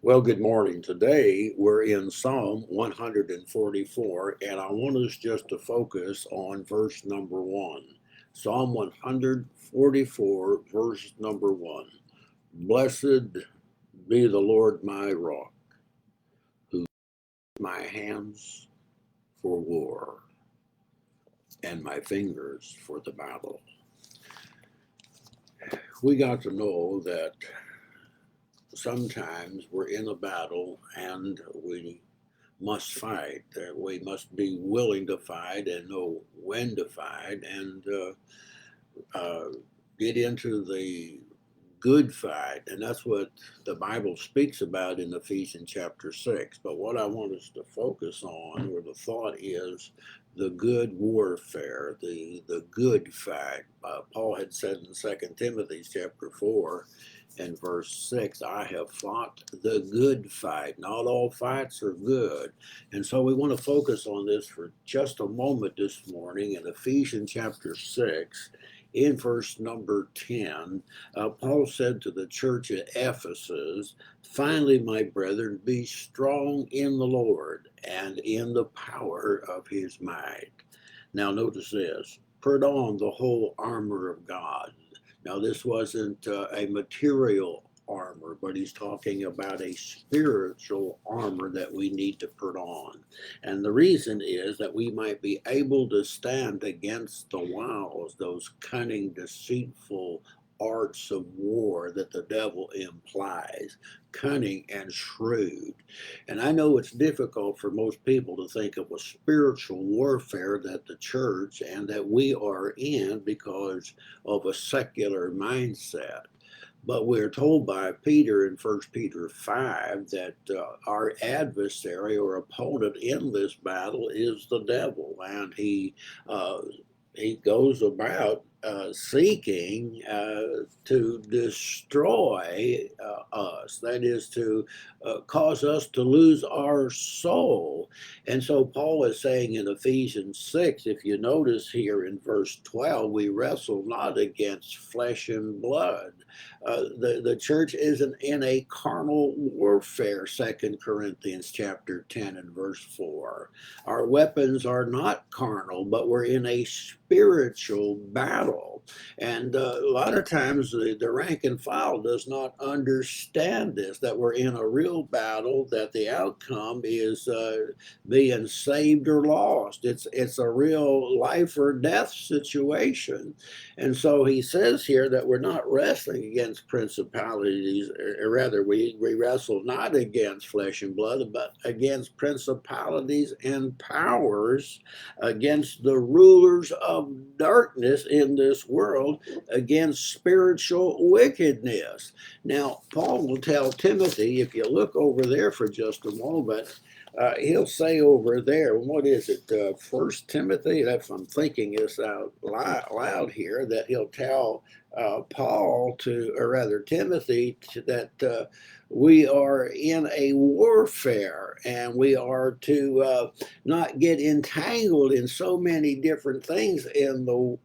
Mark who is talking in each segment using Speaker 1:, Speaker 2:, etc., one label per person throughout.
Speaker 1: Well, good morning. Today we're in Psalm 144, and I want us just to focus on verse number 1. Psalm 144, verse number 1. Blessed be the Lord my rock, who my hands for war and my fingers for the battle. We got to know that sometimes we're in a battle and we must fight. We must be willing to fight and know when to fight and uh, get into the good fight. And that's what the Bible speaks about in Ephesians chapter 6. But what I want us to focus on, or the thought is, the good warfare, the good fight. Paul had said in 2 Timothy chapter 4 and verse 6, I have fought the good fight. Not all fights are good. And so we want to focus on this for just a moment this morning in Ephesians chapter 6. In verse number 10, Paul said to the church at Ephesus, finally, my brethren, be strong in the Lord and in the power of his might. Now, notice this, put on the whole armor of God. Now, this wasn't a material armor, but he's talking about a spiritual armor that we need to put on. And the reason is that we might be able to stand against the wiles, those cunning, deceitful arts of war that the devil implies, cunning and shrewd. And I know it's difficult for most people to think of a spiritual warfare that the church and that we are in because of a secular mindset. But we're told by Peter in 1 Peter 5 that our adversary or opponent in this battle is the devil, and he goes about seeking to destroy us. That is to cause us to lose our soul. And so Paul is saying in Ephesians 6, if you notice here in verse 12, we wrestle not against flesh and blood. The church isn't in a carnal warfare, 2 Corinthians chapter 10 and verse 4. Our weapons are not carnal, but we're in a spiritual battle. And a lot of times the rank and file does not understand this, that we're in a real battle, that the outcome is being saved or lost. It's a real life or death situation. And so he says here that we're not wrestling against principalities, or rather, we wrestle not against flesh and blood, but against principalities and powers, against the rulers of darkness in this world, against spiritual wickedness. Now, Paul will tell Timothy, if you look over there for just a moment, he'll say over there, what is it, First Timothy? If I'm thinking this out loud here, that he'll tell Paul to, or rather Timothy, that we are in a warfare and we are to not get entangled in so many different things in the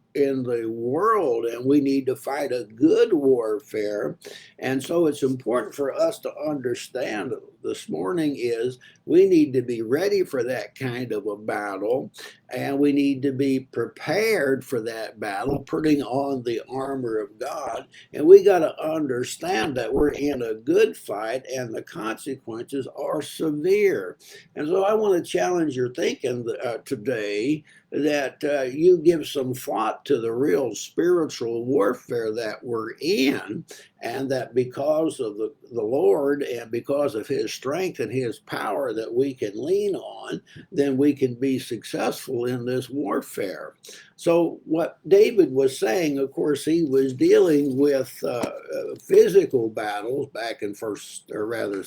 Speaker 1: world, and we need to fight a good warfare. And so it's important for us to understand this morning is we need to be ready for that kind of a battle, and we need to be prepared for that battle, putting on the armor of God. And we got to understand that we're in a good fight and the consequences are severe. And so I want to challenge your thinking today that you give some thought to the real spiritual warfare that we're in, and that because of the Lord and because of his strength and his power that we can lean on, then we can be successful in this warfare. So what David was saying, of course, he was dealing with physical battles back in first, or rather,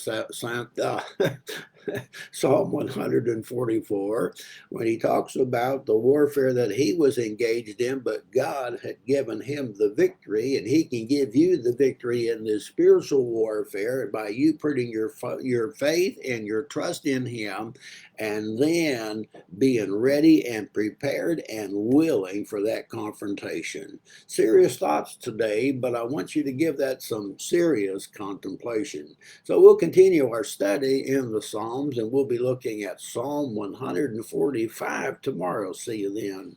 Speaker 1: Psalm 144, when he talks about the warfare that he was engaged in, but God had given him the victory, and he can give you the victory in this spiritual warfare by you putting your faith and your trust in him and then being ready and prepared and willing for that confrontation. Serious thoughts today, but I want you to give that some serious contemplation. So we'll continue our study in the Psalms, and we'll be looking at Psalm 145 tomorrow. See you then.